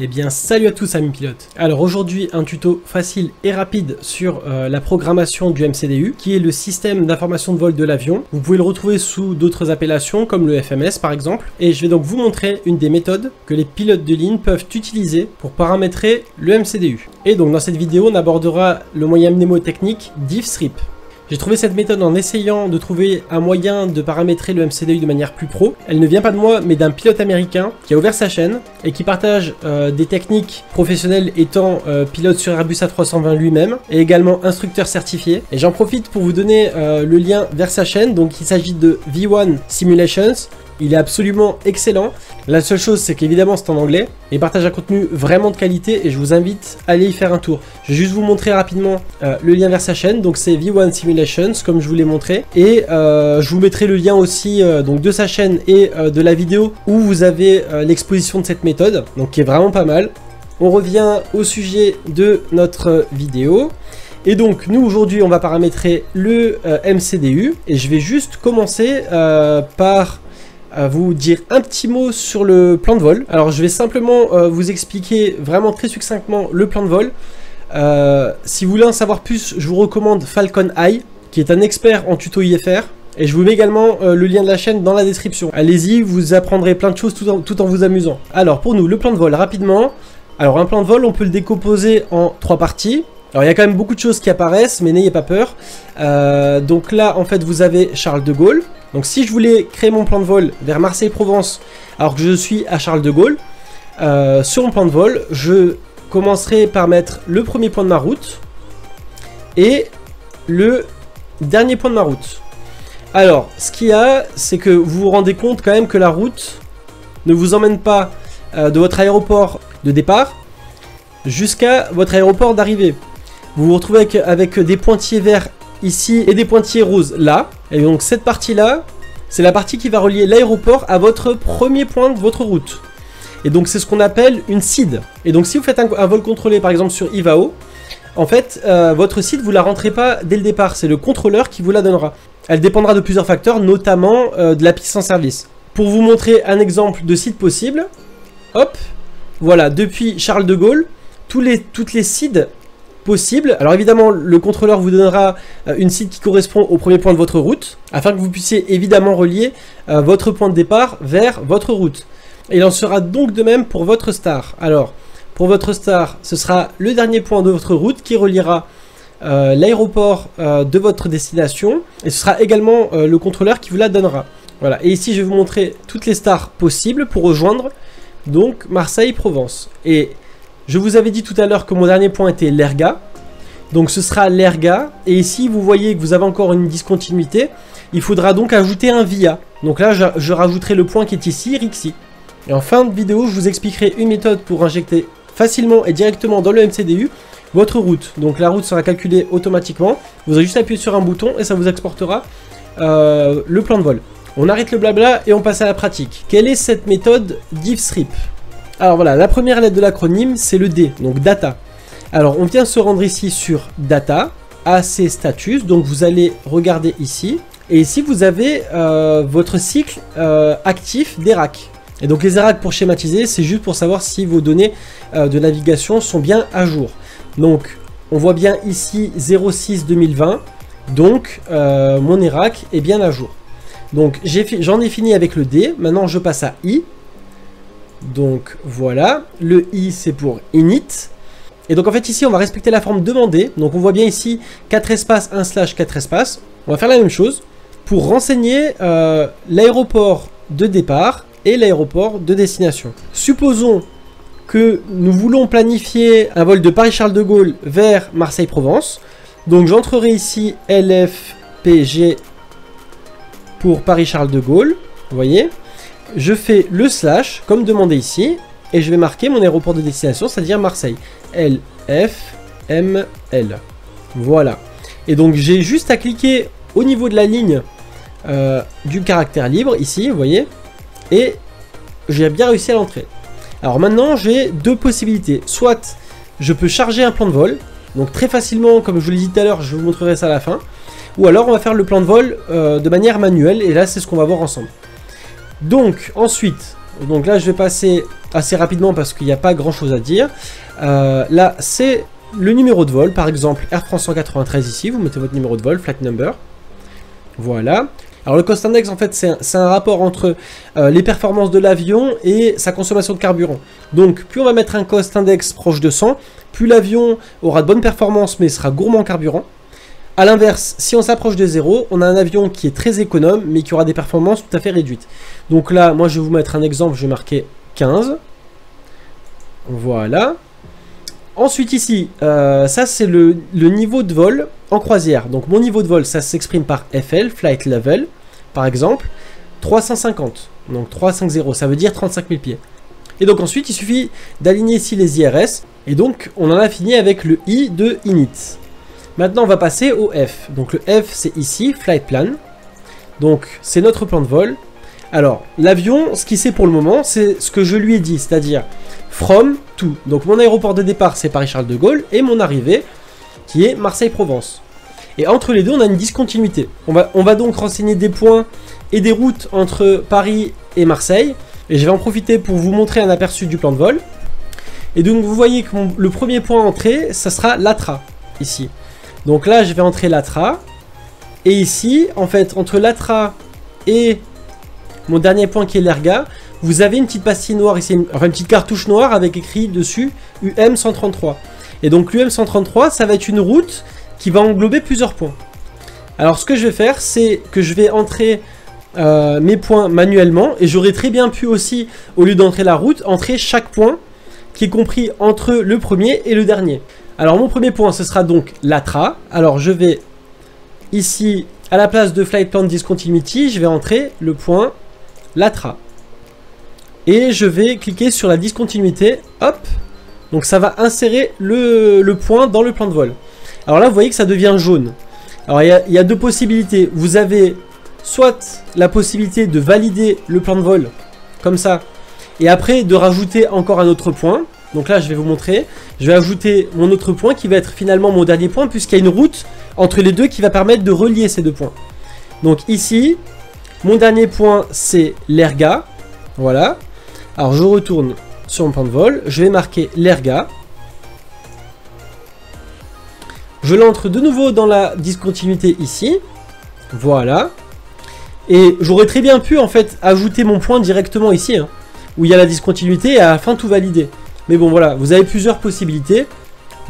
Eh bien salut à tous amis pilotes. Alors aujourd'hui un tuto facile et rapide sur la programmation du MCDU qui est le système d'information de vol de l'avion. Vous pouvez le retrouver sous d'autres appellations comme le FMS par exemple. Et je vais donc vous montrer une des méthodes que les pilotes de ligne peuvent utiliser pour paramétrer le MCDU. Et donc dans cette vidéo on abordera le moyen mnémotechnique diffstrip. J'ai trouvé cette méthode en essayant de trouver un moyen de paramétrer le MCDU de manière plus pro. Elle ne vient pas de moi, mais d'un pilote américain qui a ouvert sa chaîne et qui partage des techniques professionnelles étant pilote sur Airbus A320 lui-même et également instructeur certifié. Et j'en profite pour vous donner le lien vers sa chaîne. Donc il s'agit de V1 Simulations. Il est absolument excellent. La seule chose, c'est qu'évidemment, c'est en anglais. Il partage un contenu vraiment de qualité et je vous invite à aller y faire un tour. Je vais juste vous montrer rapidement le lien vers sa chaîne. Donc, c'est V1 Simulations, comme je vous l'ai montré. Et je vous mettrai le lien aussi donc de sa chaîne et de la vidéo où vous avez l'exposition de cette méthode. Donc, qui est vraiment pas mal. On revient au sujet de notre vidéo. Et donc, nous, aujourd'hui, on va paramétrer le MCDU. Et je vais juste commencer par vous dire un petit mot sur le plan de vol. Alors je vais simplement vous expliquer vraiment très succinctement le plan de vol. Si vous voulez en savoir plus, je vous recommande Falcon Eye, qui est un expert en tuto IFR. Et je vous mets également le lien de la chaîne dans la description. Allez-y, vous apprendrez plein de choses tout en vous amusant. Alors pour nous, le plan de vol, rapidement. Alors un plan de vol, on peut le décomposer en 3 parties. Alors il y a quand même beaucoup de choses qui apparaissent, mais n'ayez pas peur. Donc là, en fait, vous avez Charles de Gaulle. Donc si je voulais créer mon plan de vol vers Marseille-Provence, alors que je suis à Charles de Gaulle, sur mon plan de vol, je commencerai par mettre le premier point de ma route et le dernier point de ma route. Alors, ce qu'il y a, c'est que vous vous rendez compte quand même que la route ne vous emmène pas de votre aéroport de départ jusqu'à votre aéroport d'arrivée. Vous vous retrouvez avec des pointillés verts ici et des pointillés roses là. Et donc cette partie-là, c'est la partie qui va relier l'aéroport à votre premier point de votre route. Et donc c'est ce qu'on appelle une SID. Et donc si vous faites un vol contrôlé par exemple sur IVAO, en fait votre SID vous la rentrez pas dès le départ, c'est le contrôleur qui vous la donnera. Elle dépendra de plusieurs facteurs, notamment de la piste en service. Pour vous montrer un exemple de SID possible, hop, voilà, depuis Charles de Gaulle, toutes les SID possible. Alors évidemment, le contrôleur vous donnera une SID qui correspond au premier point de votre route, afin que vous puissiez évidemment relier votre point de départ vers votre route. Et il en sera donc de même pour votre star. Alors, pour votre star, ce sera le dernier point de votre route qui reliera l'aéroport de votre destination, et ce sera également le contrôleur qui vous la donnera. Voilà, et ici je vais vous montrer toutes les stars possibles pour rejoindre donc Marseille-Provence. Et je vous avais dit tout à l'heure que mon dernier point était l'ERGA. Donc ce sera l'ERGA. Et ici, vous voyez que vous avez encore une discontinuité. Il faudra donc ajouter un VIA. Donc là, je rajouterai le point qui est ici, RIXI. Et en fin de vidéo, je vous expliquerai une méthode pour injecter facilement et directement dans le MCDU votre route. Donc la route sera calculée automatiquement. Vous aurez juste appuyé sur un bouton et ça vous exportera le plan de vol. On arrête le blabla et on passe à la pratique. Quelle est cette méthode diffstrip ? Alors voilà, la première lettre de l'acronyme, c'est le D, donc data. Alors on vient se rendre ici sur data, AC status, donc vous allez regarder ici. Et ici vous avez votre cycle actif d'ERAC. Et donc les ERAC pour schématiser, c'est juste pour savoir si vos données de navigation sont bien à jour. Donc on voit bien ici 06-2020, donc mon ERAC est bien à jour. Donc j'en ai fini avec le D, maintenant je passe à I. Donc voilà, le I c'est pour init. Et donc en fait ici on va respecter la forme demandée. Donc on voit bien ici 4 espaces 1/4 espaces. On va faire la même chose pour renseigner l'aéroport de départ et l'aéroport de destination. Supposons que nous voulons planifier un vol de Paris-Charles de Gaulle vers Marseille-Provence. Donc j'entrerai ici LFPG pour Paris-Charles de Gaulle, vous voyez. Je fais le slash, comme demandé ici, et je vais marquer mon aéroport de destination, c'est-à-dire Marseille. LFML. Voilà. Et donc, j'ai juste à cliquer au niveau de la ligne du caractère libre, ici, vous voyez, et j'ai bien réussi à l'entrer. Alors maintenant, j'ai deux possibilités. Soit, je peux charger un plan de vol, donc très facilement, comme je vous l'ai dit tout à l'heure, je vous montrerai ça à la fin. Ou alors, on va faire le plan de vol de manière manuelle, et là, c'est ce qu'on va voir ensemble. Donc ensuite, donc là je vais passer assez rapidement parce qu'il n'y a pas grand chose à dire. Là, c'est le numéro de vol, par exemple Air France 193 ici, vous mettez votre numéro de vol, flight number. Voilà. Alors le cost index, en fait, c'est un rapport entre les performances de l'avion et sa consommation de carburant. Donc, plus on va mettre un cost index proche de 100, plus l'avion aura de bonnes performances, mais sera gourmand en carburant. A l'inverse, si on s'approche de 0, on a un avion qui est très économe, mais qui aura des performances tout à fait réduites. Donc là, moi, je vais vous mettre un exemple, je vais marquer 15. Voilà. Ensuite ici, ça c'est le niveau de vol en croisière. Donc mon niveau de vol, ça s'exprime par FL, Flight Level, par exemple, 350. Donc 350, ça veut dire 35 000 pieds. Et donc ensuite, il suffit d'aligner ici les IRS. Et donc, on en a fini avec le I de Init. Maintenant, on va passer au F. Donc le F, c'est ici, Flight Plan. Donc, c'est notre plan de vol. Alors, l'avion, ce qu'il sait pour le moment, c'est ce que je lui ai dit, c'est-à-dire from to. Donc mon aéroport de départ, c'est Paris-Charles de Gaulle, et mon arrivée, qui est Marseille-Provence. Et entre les deux, on a une discontinuité. On va donc renseigner des points et des routes entre Paris et Marseille, et je vais en profiter pour vous montrer un aperçu du plan de vol. Et donc vous voyez que le premier point entré, ça sera l'ATRA, ici. Donc là, je vais entrer l'ATRA, et ici, en fait, entre l'ATRA et mon dernier point qui est l'ERGA, vous avez une petite pastille noire ici, enfin une petite cartouche noire avec écrit dessus UM 133. Et donc l'UM 133, ça va être une route qui va englober plusieurs points. Alors ce que je vais faire, c'est que je vais entrer mes points manuellement, et j'aurais très bien pu aussi, au lieu d'entrer la route, entrer chaque point qui est compris entre le premier et le dernier. Alors mon premier point, ce sera donc l'ATRA. Alors je vais ici, à la place de Flight Plan Discontinuity, je vais entrer le point l'ATRA. Et je vais cliquer sur la discontinuité, hop, donc ça va insérer le point dans le plan de vol. Alors là, vous voyez que ça devient jaune. Alors il y a deux possibilités. Vous avez soit la possibilité de valider le plan de vol, comme ça, et après de rajouter encore un autre point. Donc là, je vais vous montrer. Je vais ajouter mon autre point qui va être finalement mon dernier point, puisqu'il y a une route entre les deux qui va permettre de relier ces deux points. Donc ici, mon dernier point, c'est l'ERGA. Voilà. Alors je retourne sur mon plan de vol, je vais marquer l'ERGA. Je l'entre de nouveau dans la discontinuité ici. Voilà. Et j'aurais très bien pu en fait ajouter mon point directement ici, hein, où il y a la discontinuité et à la fin tout valider. Mais bon voilà, vous avez plusieurs possibilités.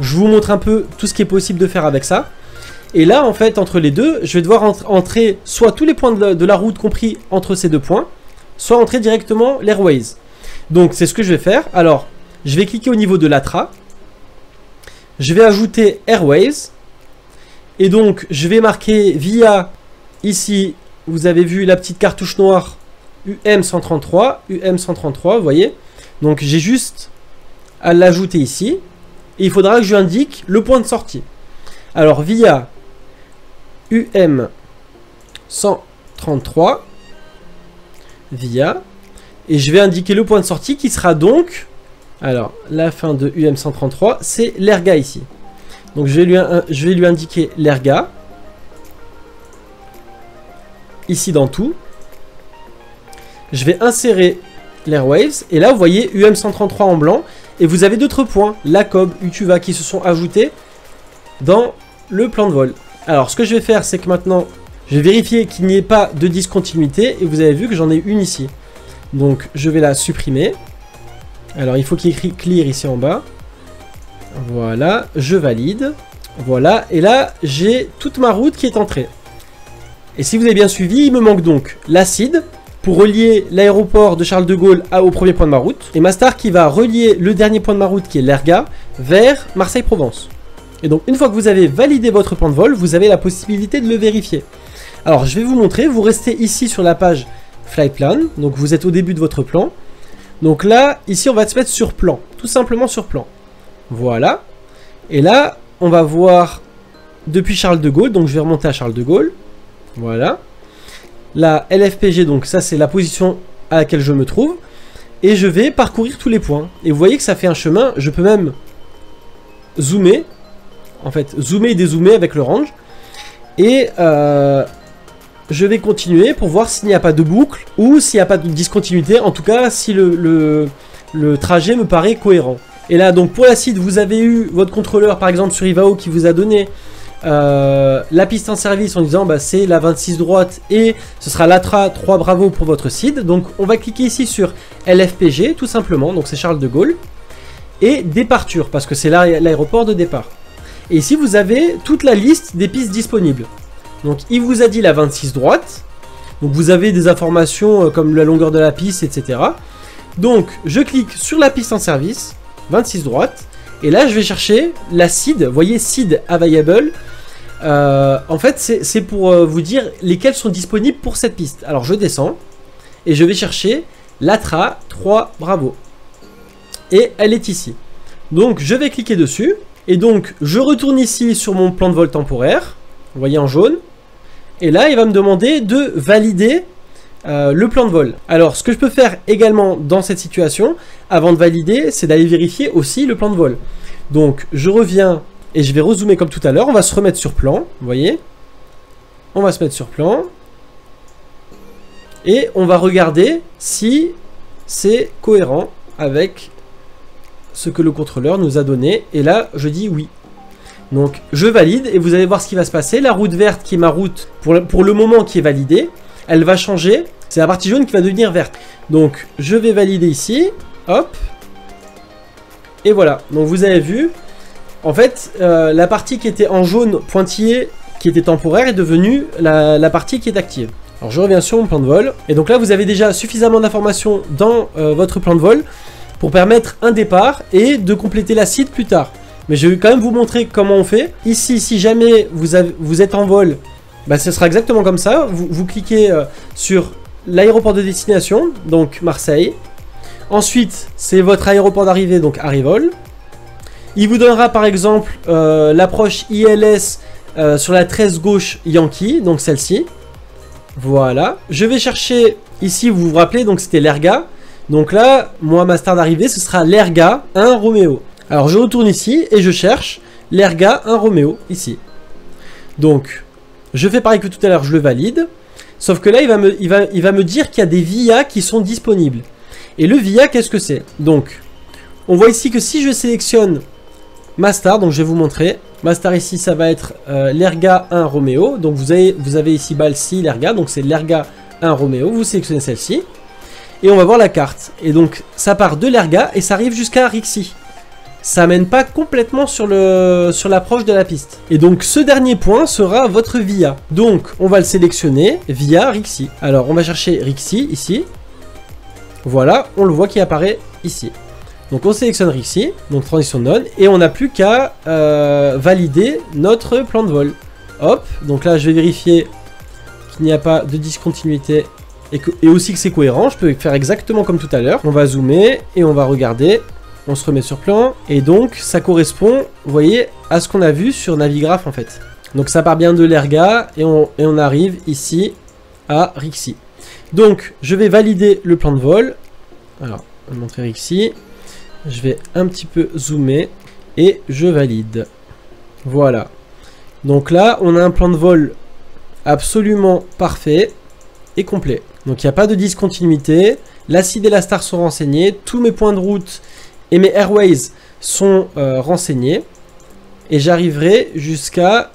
Je vous montre un peu tout ce qui est possible de faire avec ça. Et là en fait entre les deux, je vais devoir entrer soit tous les points de la route compris entre ces deux points, soit entrer directement l'Airways. Donc c'est ce que je vais faire. Alors je vais cliquer au niveau de l'ATRA. Je vais ajouter Airways. Et donc je vais marquer via ici, vous avez vu la petite cartouche noire UM133, UM133, vous voyez. Donc j'ai juste à l'ajouter ici. Et il faudra que je lui indique le point de sortie. Alors via UM133, via, et je vais indiquer le point de sortie qui sera donc, alors la fin de UM133, c'est l'ERGA ici. Donc je vais lui indiquer l'ERGA, ici dans tout. Je vais insérer l'Airways, et là vous voyez UM133 en blanc, et vous avez d'autres points, l'ACOB, UTUVA, qui se sont ajoutés dans le plan de vol. Alors ce que je vais faire, c'est que maintenant, je vais vérifier qu'il n'y ait pas de discontinuité, et vous avez vu que j'en ai une ici. Donc je vais la supprimer. Alors il faut qu'il y ait écrit clear ici en bas. Voilà, je valide. Voilà, et là j'ai toute ma route qui est entrée. Et si vous avez bien suivi, il me manque donc l'acide pour relier l'aéroport de Charles de Gaulle au premier point de ma route, et ma star qui va relier le dernier point de ma route qui est l'ERGA vers Marseille-Provence. Et donc une fois que vous avez validé votre plan de vol, vous avez la possibilité de le vérifier. Alors je vais vous montrer, vous restez ici sur la page Flight Plan, donc vous êtes au début de votre plan. Donc là, ici on va se mettre sur plan, tout simplement sur plan. Voilà. Et là, on va voir depuis Charles de Gaulle, donc je vais remonter à Charles de Gaulle. Voilà. La LFPG, donc ça c'est la position à laquelle je me trouve. Et je vais parcourir tous les points. Et vous voyez que ça fait un chemin, je peux même zoomer. En fait, zoomer et dézoomer avec le range. Et je vais continuer pour voir s'il n'y a pas de boucle ou s'il n'y a pas de discontinuité. En tout cas, si le trajet me paraît cohérent. Et là, donc pour la CID, vous avez eu votre contrôleur, par exemple sur Ivao, qui vous a donné la piste en service en disant bah, c'est la 26 droite et ce sera l'ATRA 3 Bravo pour votre CID. Donc on va cliquer ici sur LFPG tout simplement, donc c'est Charles de Gaulle, et départure parce que c'est l'aéroport de départ. Et ici vous avez toute la liste des pistes disponibles. Donc il vous a dit la 26 droite, donc vous avez des informations comme la longueur de la piste, etc. Donc je clique sur la piste en service, 26 droite, et là je vais chercher la CID, vous voyez CID Available. En fait c'est pour vous dire lesquels sont disponibles pour cette piste. Alors je descends et je vais chercher l'ATRA 3 Bravo et elle est ici. Donc je vais cliquer dessus et donc je retourne ici sur mon plan de vol temporaire, vous voyez en jaune, et là il va me demander de valider le plan de vol. Alors ce que je peux faire également dans cette situation avant de valider, c'est d'aller vérifier aussi le plan de vol. Donc je reviens et je vais rezoomer comme tout à l'heure. On va se remettre sur plan, vous voyez. On va se mettre sur plan. Et on va regarder si c'est cohérent avec ce que le contrôleur nous a donné. Et là, je dis oui. Donc, je valide et vous allez voir ce qui va se passer. La route verte, qui est ma route pour le moment qui est validée, elle va changer. C'est la partie jaune qui va devenir verte. Donc, je vais valider ici. Hop. Et voilà. Donc, vous avez vu... En fait, la partie qui était en jaune pointillé, qui était temporaire, est devenue la partie qui est active. Alors je reviens sur mon plan de vol. Et donc là, vous avez déjà suffisamment d'informations dans votre plan de vol pour permettre un départ et de compléter la CID plus tard. Mais je vais quand même vous montrer comment on fait. Ici, si jamais vous êtes en vol, bah, ce sera exactement comme ça. Vous cliquez sur l'aéroport de destination, donc Marseille. Ensuite, c'est votre aéroport d'arrivée, donc Arrivol. Il vous donnera par exemple l'approche ILS sur la 13 gauche Yankee, donc celle-ci. Voilà. Je vais chercher, ici vous vous rappelez, donc c'était l'ERGA. Donc là, moi ma star d'arrivée, ce sera l'ERGA 1 Roméo. Alors je retourne ici et je cherche l'ERGA 1 Roméo, ici. Donc, je fais pareil que tout à l'heure, je le valide. Sauf que là, il va me dire qu'il y a des VIA qui sont disponibles. Et le VIA, qu'est-ce que c'est? Donc, on voit ici que si je sélectionne ma star, donc je vais vous montrer. Ma star ici, ça va être l'ERGA 1 Roméo. Donc vous avez ici Balsi, l'ERGA. Donc c'est l'ERGA 1 Roméo. Vous sélectionnez celle-ci. Et on va voir la carte. Et donc ça part de l'ERGA et ça arrive jusqu'à Rixi. Ça mène pas complètement sur l'approche de la piste. Et donc ce dernier point sera votre VIA. Donc on va le sélectionner via Rixi. Alors on va chercher Rixi ici. Voilà, on le voit qui apparaît ici. Donc on sélectionne Rixi, donc transition none, et on n'a plus qu'à valider notre plan de vol. Hop, donc là je vais vérifier qu'il n'y a pas de discontinuité et aussi que c'est cohérent. Je peux faire exactement comme tout à l'heure. On va zoomer et on va regarder. On se remet sur plan et donc ça correspond, vous voyez, à ce qu'on a vu sur Navigraph en fait. Donc ça part bien de l'ERGA et on arrive ici à Rixi. Donc je vais valider le plan de vol. Alors, on va montrer Rixi. Je vais un petit peu zoomer et je valide. Voilà. Donc là, on a un plan de vol absolument parfait et complet. Donc il n'y a pas de discontinuité. La CID et la star sont renseignés. Tous mes points de route et mes airways sont renseignés. Et j'arriverai jusqu'à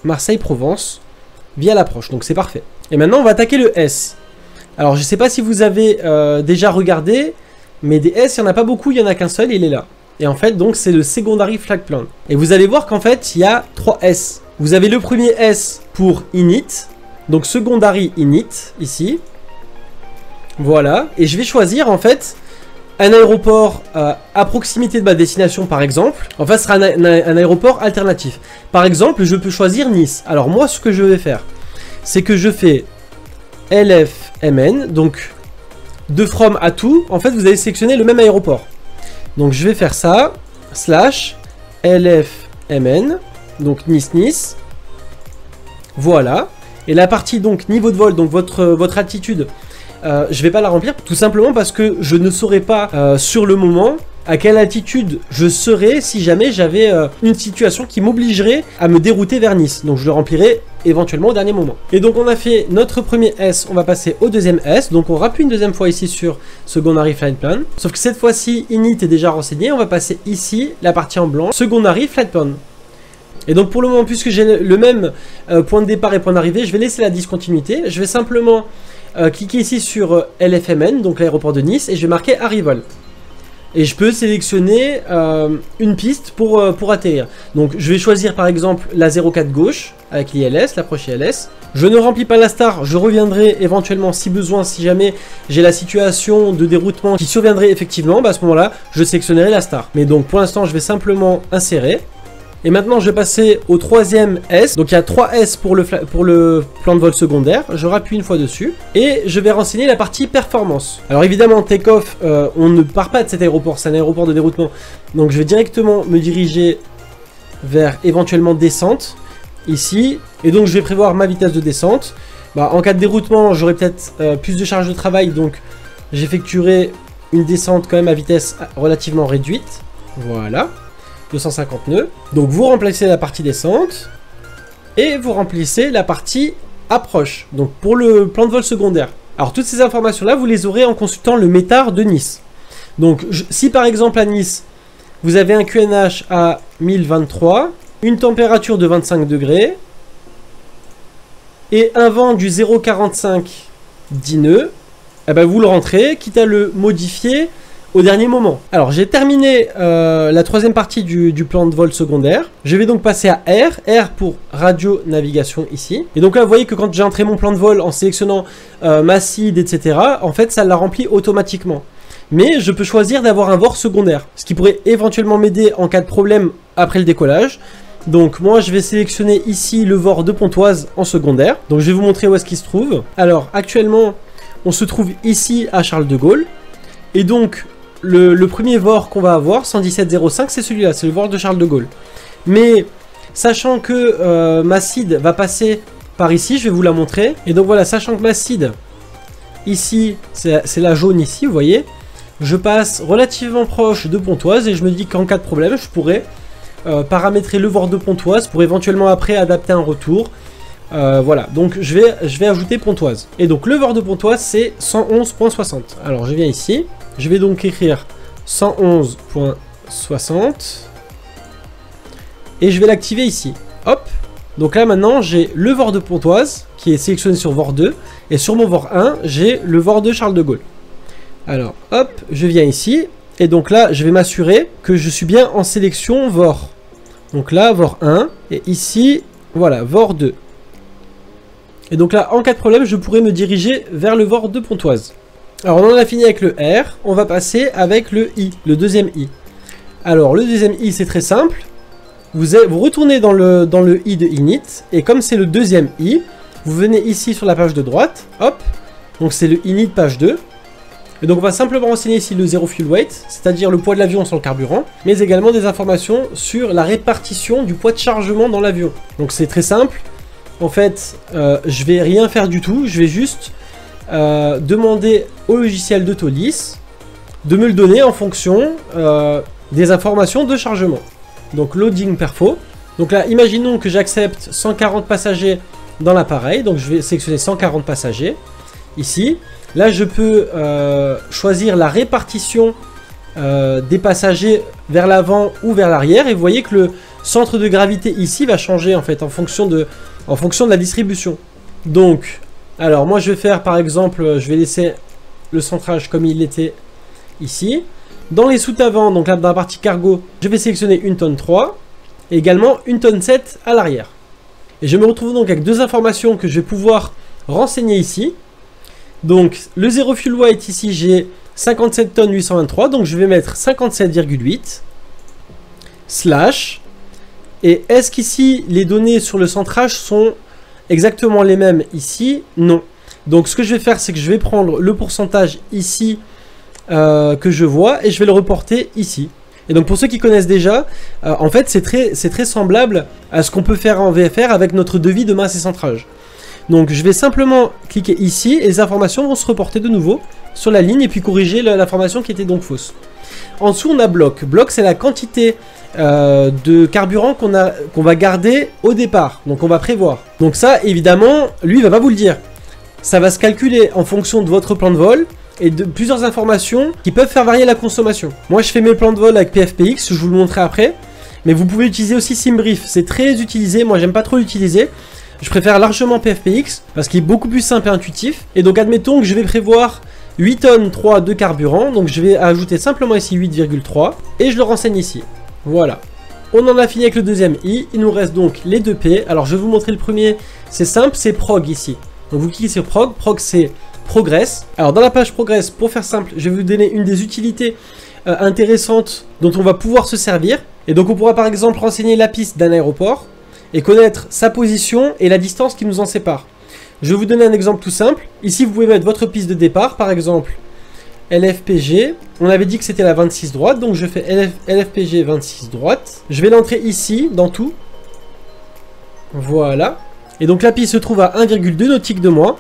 Marseille-Provence via l'approche. Donc c'est parfait. Et maintenant, on va attaquer le S. Alors je ne sais pas si vous avez déjà regardé... Mais des S, il n'y en a pas beaucoup, il n'y en a qu'un seul, il est là. Et en fait, donc, c'est le Secondary Flag Plan. Et vous allez voir qu'en fait, il y a 3 S. Vous avez le premier S pour Init. Donc, Secondary Init, ici. Voilà. Et je vais choisir, en fait, un aéroport à proximité de ma destination, par exemple. En fait, ce sera un aéroport alternatif. Par exemple, je peux choisir Nice. Alors, moi, ce que je vais faire, c'est que je fais LFMN, donc... de from à tout, en fait vous allez sélectionner le même aéroport. Donc je vais faire ça, slash LFMN, donc Nice. Voilà. Et la partie donc niveau de vol, donc votre altitude, je vais pas la remplir, tout simplement parce que je ne saurais pas sur le moment à quelle altitude je serais si jamais j'avais une situation qui m'obligerait à me dérouter vers Nice. Donc je le remplirai éventuellement au dernier moment. Et donc on a fait notre premier S, on va passer au deuxième S. Donc on rappuie une deuxième fois ici sur Secondary Flight Plan. Sauf que cette fois-ci, init est déjà renseigné. On va passer ici, la partie en blanc, Secondary Flight Plan. Et donc pour le moment, puisque j'ai le même point de départ et point d'arrivée, je vais laisser la discontinuité. Je vais simplement cliquer ici sur LFMN, donc l'aéroport de Nice, et je vais marquer Arrival. Et je peux sélectionner une piste pour atterrir. Donc je vais choisir par exemple la 04 gauche avec l'ILS, l'approche ILS. Je ne remplis pas la star, je reviendrai éventuellement si besoin, si jamais j'ai la situation de déroutement qui surviendrait effectivement, bah à ce moment-là, je sélectionnerai la star. Mais donc pour l'instant, je vais simplement insérer. Et maintenant, je vais passer au troisième S. Donc, il y a 3 S pour le plan de vol secondaire. Je rappuie une fois dessus. Et je vais renseigner la partie performance. Alors, évidemment, take-off, on ne part pas de cet aéroport. C'est un aéroport de déroutement. Donc, je vais directement me diriger vers éventuellement descente. Ici. Et donc, je vais prévoir ma vitesse de descente. Bah, en cas de déroutement, j'aurai peut-être plus de charge de travail. Donc, j'effectuerai une descente quand même à vitesse relativement réduite. Voilà. 250 nœuds. Donc vous remplacez la partie descente et vous remplissez la partie approche. Donc pour le plan de vol secondaire. Alors toutes ces informations là, vous les aurez en consultant le METAR de Nice. Donc si par exemple à Nice, vous avez un QNH à 1023, une température de 25 degrés et un vent du 0,45 10 nœuds, eh ben vous le rentrez, quitte à le modifier au dernier moment. Alors j'ai terminé la troisième partie du plan de vol secondaire. Je vais donc passer à R. R pour radio navigation ici. Et donc là vous voyez que quand j'ai entré mon plan de vol en sélectionnant ma CID, etc. En fait ça l'a rempli automatiquement. Mais je peux choisir d'avoir un VOR secondaire. Ce qui pourrait éventuellement m'aider en cas de problème après le décollage. Donc moi je vais sélectionner ici le VOR de Pontoise en secondaire. Donc je vais vous montrer où est-ce qu'il se trouve. Alors actuellement on se trouve ici à Charles de Gaulle. Et donc le premier VOR qu'on va avoir, 117.05, c'est celui-là, c'est le VOR de Charles de Gaulle. Mais sachant que ma CID va passer par ici, je vais vous la montrer. Et donc voilà, sachant que ma CID, ici, c'est la jaune ici, vous voyez, je passe relativement proche de Pontoise et je me dis qu'en cas de problème, je pourrais paramétrer le VOR de Pontoise pour éventuellement après adapter un retour. Voilà, donc je vais ajouter Pontoise. Et donc le VOR de Pontoise, c'est 111.60. Alors je viens ici. Je vais donc écrire 111.60 et je vais l'activer ici. Hop. Donc là maintenant j'ai le VOR de Pontoise qui est sélectionné sur VOR 2 et sur mon VOR 1 j'ai le VOR de Charles de Gaulle. Alors hop, je viens ici et donc là je vais m'assurer que je suis bien en sélection VOR. Donc là VOR 1 et ici voilà VOR 2. Et donc là en cas de problème je pourrais me diriger vers le VOR de Pontoise. Alors on en a fini avec le R, on va passer avec le I, le deuxième I. Alors le deuxième I c'est très simple, vous retournez dans le I de init, et comme c'est le deuxième I, vous venez ici sur la page de droite, hop, donc c'est le init page 2, et donc on va simplement renseigner ici le zero fuel weight, c'est-à-dire le poids de l'avion sans le carburant, mais également des informations sur la répartition du poids de chargement dans l'avion. Donc c'est très simple, en fait je vais rien faire du tout, je vais juste demander au logiciel de Tolis de me le donner en fonction des informations de chargement. Donc loading perfo. Donc là, imaginons que j'accepte 140 passagers dans l'appareil. Donc je vais sélectionner 140 passagers ici. Là, je peux choisir la répartition des passagers vers l'avant ou vers l'arrière. Et vous voyez que le centre de gravité ici va changer en fait en fonction de la distribution. Donc alors moi je vais faire par exemple, je vais laisser le centrage comme il était ici. Dans les soutes avant, donc là dans la partie cargo, je vais sélectionner 1 tonne 3 et également 1 tonne 7 à l'arrière. Et je me retrouve donc avec deux informations que je vais pouvoir renseigner ici. Donc le zero fuel weight ici j'ai 57 tonnes 823, donc je vais mettre 57,8 slash. Et est-ce qu'ici les données sur le centrage sont exactement les mêmes ici? Non. Donc ce que je vais faire, c'est que je vais prendre le pourcentage ici que je vois et je vais le reporter ici. Et donc pour ceux qui connaissent déjà, en fait c'est très semblable à ce qu'on peut faire en VFR avec notre devis de masse et centrage. Donc je vais simplement cliquer ici et les informations vont se reporter de nouveau sur la ligne et puis corriger l'information qui était donc fausse. En dessous, on a bloc. Bloc, c'est la quantité de carburant qu'on va garder au départ. Donc, on va prévoir. Donc ça, évidemment, lui, il va pas vous le dire. Ça va se calculer en fonction de votre plan de vol et de plusieurs informations qui peuvent faire varier la consommation. Moi, je fais mes plans de vol avec PFPX, je vous le montrerai après. Mais vous pouvez utiliser aussi SimBrief. C'est très utilisé. Moi, j'aime pas trop l'utiliser. Je préfère largement PFPX parce qu'il est beaucoup plus simple et intuitif. Et donc, admettons que je vais prévoir 8 tonnes 3 de carburant. Donc, je vais ajouter simplement ici 8,3 et je le renseigne ici. Voilà. On en a fini avec le deuxième I. Il nous reste donc les deux P. Alors, je vais vous montrer le premier. C'est simple, c'est prog ici. Donc, vous cliquez sur prog. Prog, c'est progress. Alors, dans la page progress, pour faire simple, je vais vous donner une des utilités intéressantes dont on va pouvoir se servir. Et donc, on pourra par exemple renseigner la piste d'un aéroport et connaître sa position et la distance qui nous en sépare. Je vais vous donner un exemple tout simple. Ici, vous pouvez mettre votre piste de départ, par exemple LFPG. On avait dit que c'était la 26 droite, donc je fais LFPG 26 droite. Je vais l'entrer ici, dans tout. Voilà. Et donc la piste se trouve à 1,2 nautiques de moi,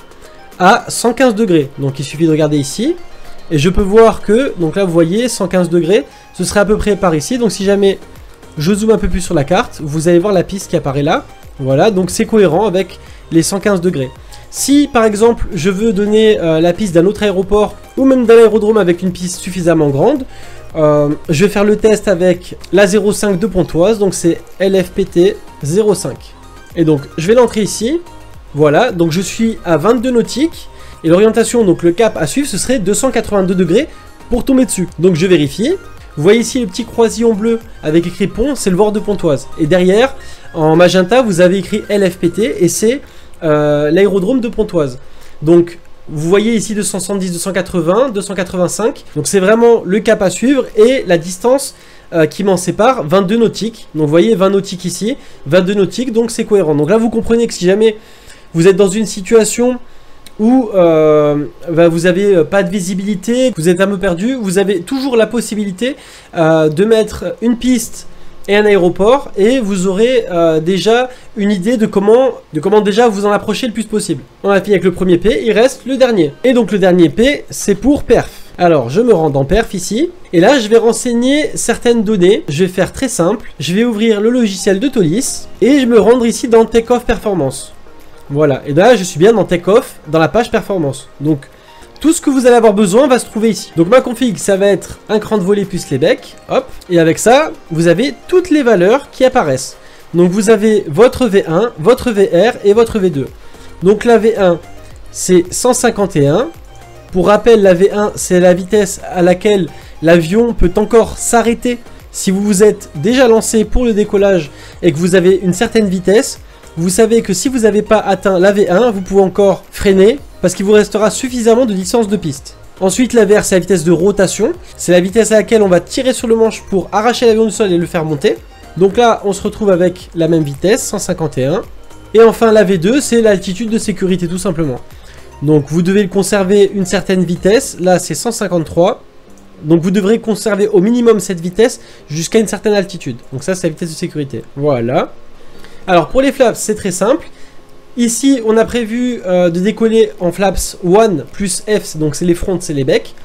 à 115 degrés. Donc il suffit de regarder ici. Et je peux voir que, donc là vous voyez, 115 degrés, ce serait à peu près par ici. Donc si jamais je zoome un peu plus sur la carte, vous allez voir la piste qui apparaît là. Voilà, donc c'est cohérent avec les 115 degrés. Si par exemple je veux donner la piste d'un autre aéroport ou même d'un aérodrome avec une piste suffisamment grande, je vais faire le test avec la 05 de Pontoise, donc c'est LFPT 05. Et donc je vais l'entrer ici, voilà, donc je suis à 22 nautiques et l'orientation, donc le cap à suivre, ce serait 282 degrés pour tomber dessus. Donc je vérifie. Vous voyez ici le petit croisillon bleu avec écrit pont, c'est le bord de Pontoise. Et derrière, en magenta, vous avez écrit LFPT et c'est l'aérodrome de Pontoise. Donc, vous voyez ici 270, 280, 285. Donc, c'est vraiment le cap à suivre et la distance qui m'en sépare, 22 nautiques. Donc, vous voyez 20 nautiques ici, 22 nautiques, donc c'est cohérent. Donc là, vous comprenez que si jamais vous êtes dans une situation où vous n'avez pas de visibilité, vous êtes un peu perdu, vous avez toujours la possibilité de mettre une piste et un aéroport et vous aurez déjà une idée de comment déjà vous en approcher le plus possible. On a fini avec le premier P, il reste le dernier. Et donc le dernier P, c'est pour perf. Alors je me rends dans perf ici, et là je vais renseigner certaines données. Je vais faire très simple, je vais ouvrir le logiciel de Tolis et je me rendre ici dans Takeoff Performance. Voilà, et là je suis bien dans Takeoff, dans la page performance. Donc tout ce que vous allez avoir besoin va se trouver ici. Donc ma config, ça va être un cran de volée plus les becs, hop. Et avec ça, vous avez toutes les valeurs qui apparaissent. Donc vous avez votre V1, votre VR et votre V2. Donc la V1, c'est 151. Pour rappel, la V1, c'est la vitesse à laquelle l'avion peut encore s'arrêter si vous vous êtes déjà lancé pour le décollage et que vous avez une certaine vitesse. Vous savez que si vous n'avez pas atteint la V1, vous pouvez encore freiner parce qu'il vous restera suffisamment de distance de piste. Ensuite, la VR, c'est la vitesse de rotation. C'est la vitesse à laquelle on va tirer sur le manche pour arracher l'avion du sol et le faire monter. Donc là, on se retrouve avec la même vitesse, 151. Et enfin, la V2, c'est l'altitude de sécurité tout simplement. Donc vous devez conserver une certaine vitesse. Là, c'est 153. Donc vous devrez conserver au minimum cette vitesse jusqu'à une certaine altitude. Donc ça, c'est la vitesse de sécurité. Voilà. Alors pour les flaps, c'est très simple. Ici, on a prévu de décoller en flaps 1 plus F, donc c'est les fronts, c'est les becs.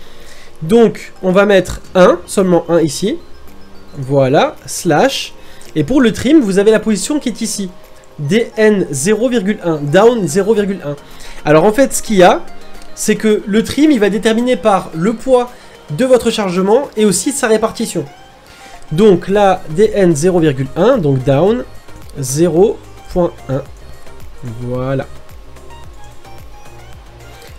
Donc on va mettre 1, seulement 1 ici. Voilà, slash. Et pour le trim, vous avez la position qui est ici. DN 0,1, down 0,1. Alors en fait, ce qu'il y a, c'est que le trim, il va déterminer par le poids de votre chargement et aussi sa répartition. Donc là, DN 0,1, donc down 0,1. Voilà.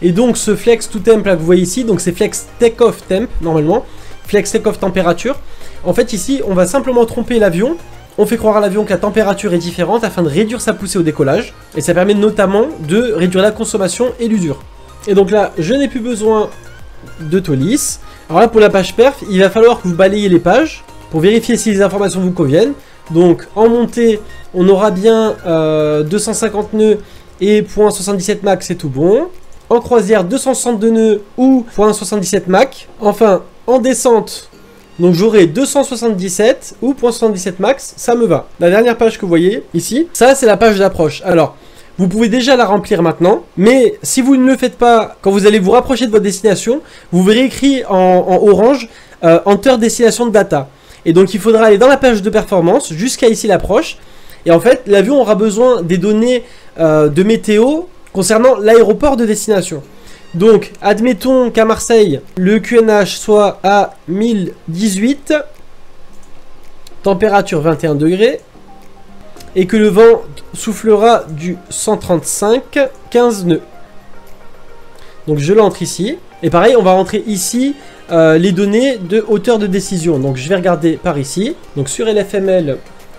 Et donc ce flex to temp là que vous voyez ici, donc c'est flex take-off temp normalement, flex take-off température. En fait ici on va simplement tromper l'avion, on fait croire à l'avion que la température est différente afin de réduire sa poussée au décollage. Et ça permet notamment de réduire la consommation et l'usure. Et donc là je n'ai plus besoin de Tolis. Alors là pour la page perf, il va falloir que vous balayez les pages pour vérifier si les informations vous conviennent. Donc en montée, on aura bien 250 nœuds et 0.77 Mach, c'est tout bon. En croisière, 262 nœuds ou 0.77 Mach. Enfin, en descente, donc j'aurai 277 ou 0.77 max, ça me va. La dernière page que vous voyez ici, ça c'est la page d'approche. Alors, vous pouvez déjà la remplir maintenant, mais si vous ne le faites pas, quand vous allez vous rapprocher de votre destination, vous verrez écrit en orange Enter destination de data. Et donc il faudra aller dans la page de performance jusqu'à ici l'approche. Et en fait, l'avion aura besoin des données de météo concernant l'aéroport de destination. Donc, admettons qu'à Marseille, le QNH soit à 1018, température 21 degrés, et que le vent soufflera du 135, 15 nœuds. Donc je l'entre ici. Et pareil, on va rentrer ici les données de hauteur de décision. Donc je vais regarder par ici. Donc sur LFML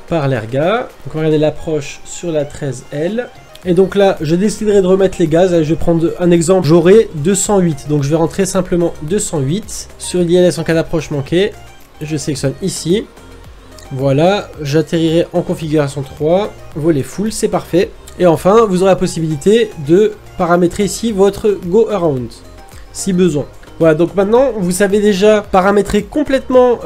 par l'ERGA. Donc on va regarder l'approche sur la 13L. Et donc là, je déciderai de remettre les gaz. Je vais prendre un exemple. J'aurai 208. Donc je vais rentrer simplement 208. Sur l'ILS en cas d'approche manquée, je sélectionne ici. Voilà, j'atterrirai en configuration 3. Volet full, c'est parfait. Et enfin, vous aurez la possibilité de paramétrer ici votre Go Around, si besoin. Voilà, donc maintenant, vous savez déjà paramétrer complètement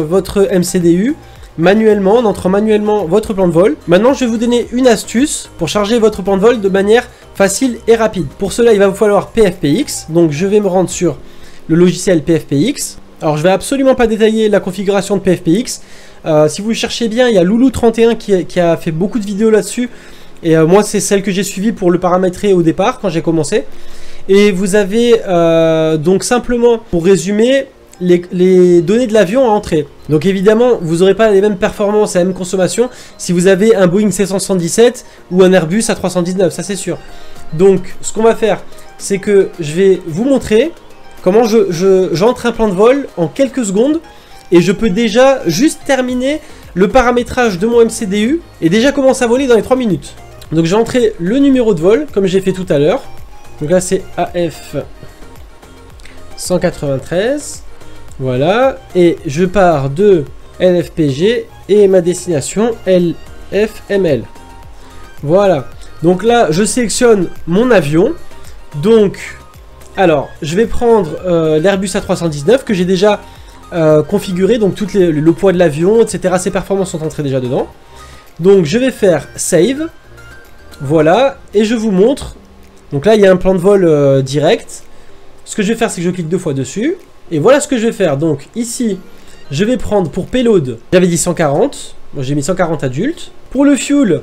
votre MCDU. Manuellement, en entrant manuellement votre plan de vol. Maintenant, je vais vous donner une astuce pour charger votre plan de vol de manière facile et rapide. Pour cela, il va vous falloir PFPX. Donc, je vais me rendre sur le logiciel PFPX. Alors, je vais absolument pas détailler la configuration de PFPX. Si vous le cherchez bien, il y a Loulou31 qui a fait beaucoup de vidéos là-dessus. Et moi, c'est celle que j'ai suivie pour le paramétrer au départ, quand j'ai commencé. Et vous avez donc simplement, pour résumer, les données de l'avion à entrer. Donc évidemment, vous n'aurez pas les mêmes performances et la même consommation si vous avez un Boeing 777 ou un Airbus A319, ça c'est sûr. Donc ce qu'on va faire, c'est que je vais vous montrer comment j'entre un plan de vol en quelques secondes et je peux déjà juste terminer le paramétrage de mon MCDU et déjà commencer à voler dans les 3 minutes. Donc j'ai entré le numéro de vol comme j'ai fait tout à l'heure. Donc là c'est AF 193. Voilà, et je pars de LFPG et ma destination LFML. Voilà, donc là je sélectionne mon avion. Donc, alors je vais prendre l'Airbus A319 que j'ai déjà configuré, donc tout le poids de l'avion, etc. Ses performances sont entrées déjà dedans. Donc je vais faire Save. Voilà, et je vous montre. Donc là il y a un plan de vol direct. Ce que je vais faire, c'est que je clique 2 fois dessus. Et voilà ce que je vais faire. Donc ici, je vais prendre pour payload, j'avais dit 140. Bon, j'ai mis 140 adultes. Pour le fuel,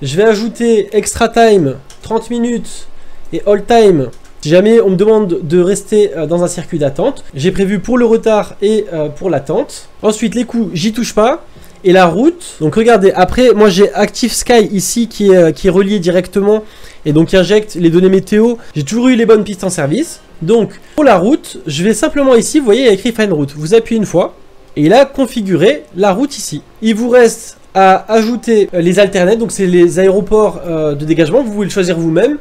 je vais ajouter extra time 30 minutes et all time. Si jamais on me demande de rester dans un circuit d'attente, j'ai prévu pour le retard et pour l'attente. Ensuite, les coûts, j'y touche pas. Et la route, donc regardez, après, moi j'ai Active Sky ici qui est relié directement et donc qui injecte les données météo. J'ai toujours eu les bonnes pistes en service. Donc, pour la route, je vais simplement ici, vous voyez, il y a écrit Find Route. Vous appuyez une fois et il a configuré la route ici. Il vous reste à ajouter les alternates, donc c'est les aéroports de dégagement. Vous pouvez le choisir vous-même.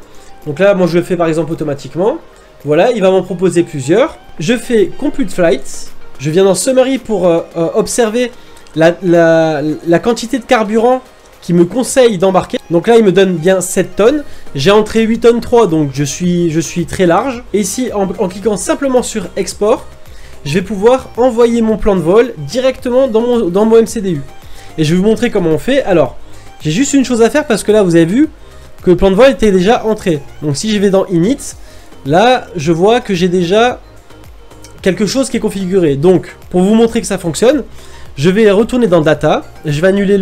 Donc là, moi je le fais par exemple automatiquement. Voilà, il va m'en proposer plusieurs. Je fais Complete Flights. Je viens dans Summary pour observer la quantité de carburant qui me conseille d'embarquer. Donc là il me donne bien 7 tonnes. J'ai entré 8 tonnes 3, donc je suis très large. Et ici en cliquant simplement sur export, je vais pouvoir envoyer mon plan de vol directement dans mon MCDU. Et je vais vous montrer comment on fait. Alors j'ai juste une chose à faire parce que là vous avez vu que le plan de vol était déjà entré. Donc si je vais dans Init, là je vois que j'ai déjà quelque chose qui est configuré. Donc pour vous montrer que ça fonctionne, je vais retourner dans Data. Je vais annuler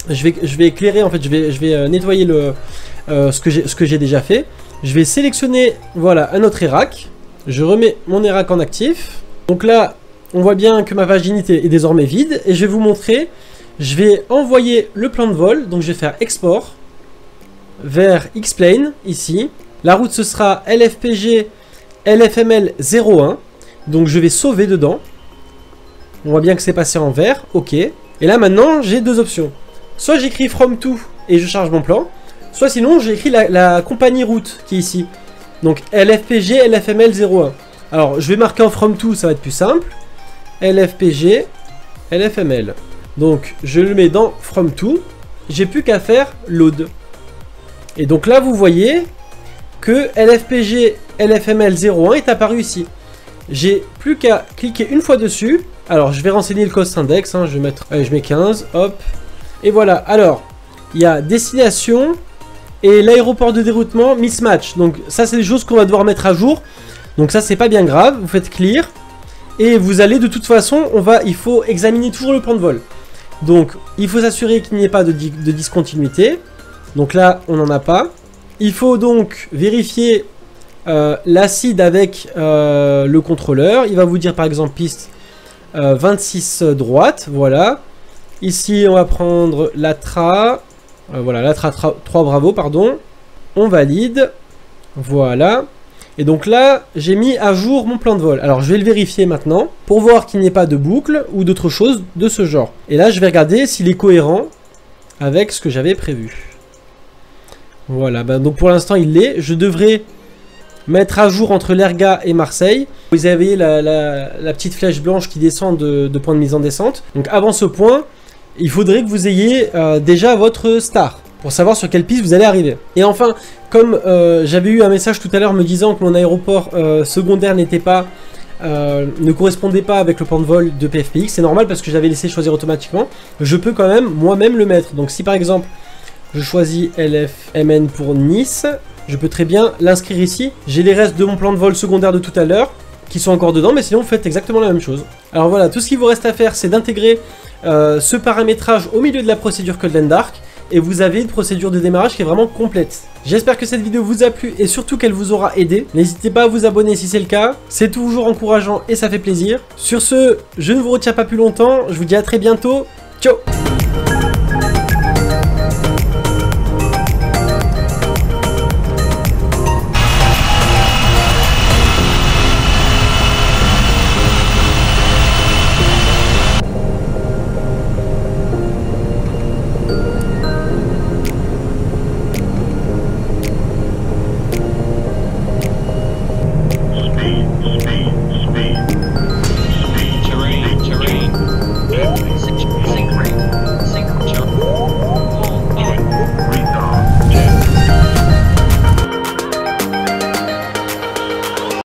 je vais éclairer, en fait, je vais nettoyer ce que j'ai déjà fait. Je vais sélectionner, voilà, un autre ERAC. Je remets mon ERAC en actif. Donc là, on voit bien que ma page Init est désormais vide. Et je vais vous montrer, je vais envoyer le plan de vol. Donc je vais faire Export vers Xplane, ici. La route, ce sera LFPG LFML 01. Donc je vais sauver dedans. On voit bien que c'est passé en vert, ok. Et là maintenant, j'ai deux options. Soit j'écris from to et je charge mon plan, soit sinon j'écris la compagnie route qui est ici. Donc LFPG LFML 01. Alors je vais marquer en from to, ça va être plus simple. LFPG LFML. Donc je le mets dans from to, j'ai plus qu'à faire load. Et donc là vous voyez que LFPG LFML 01 est apparu ici. J'ai plus qu'à cliquer une fois dessus. Alors je vais renseigner le cost index, hein, je mets 15, hop. Et voilà, alors, il y a destination et l'aéroport de déroutement mismatch. Donc ça, c'est des choses qu'on va devoir mettre à jour. Donc ça, c'est pas bien grave. Vous faites clear. Et vous allez de toute façon, il faut examiner toujours le plan de vol. Donc il faut s'assurer qu'il n'y ait pas de discontinuité. Donc là on n'en a pas. Il faut donc vérifier l'acide avec le contrôleur. Il va vous dire par exemple piste 26 droite, voilà. Ici on va prendre l'ATRA, voilà, l'ATRA 3 bravo, pardon. On valide, voilà. Et donc là j'ai mis à jour mon plan de vol. Alors je vais le vérifier maintenant pour voir qu'il n'y ait pas de boucle ou d'autre chose de ce genre. Et là je vais regarder s'il est cohérent avec ce que j'avais prévu. Voilà, donc pour l'instant il l'est. Je devrais mettre à jour entre l'Erga et Marseille. Vous avez la petite flèche blanche qui descend de point de mise en descente. Donc avant ce point, il faudrait que vous ayez déjà votre star pour savoir sur quelle piste vous allez arriver. Et enfin, comme j'avais eu un message tout à l'heure me disant que mon aéroport secondaire n'était pas ne correspondait pas avec le plan de vol de PFPX, c'est normal parce que j'avais laissé choisir automatiquement. Je peux quand même moi-même le mettre. Donc si par exemple je choisis LFMN pour Nice, je peux très bien l'inscrire ici. J'ai les restes de mon plan de vol secondaire de tout à l'heure qui sont encore dedans, mais sinon vous faites exactement la même chose. Alors voilà, tout ce qu'il vous reste à faire, c'est d'intégrer ce paramétrage au milieu de la procédure Cold and Dark, et vous avez une procédure de démarrage qui est vraiment complète. J'espère que cette vidéo vous a plu et surtout qu'elle vous aura aidé. N'hésitez pas à vous abonner si c'est le cas, c'est toujours encourageant et ça fait plaisir. Sur ce, je ne vous retiens pas plus longtemps, je vous dis à très bientôt, ciao.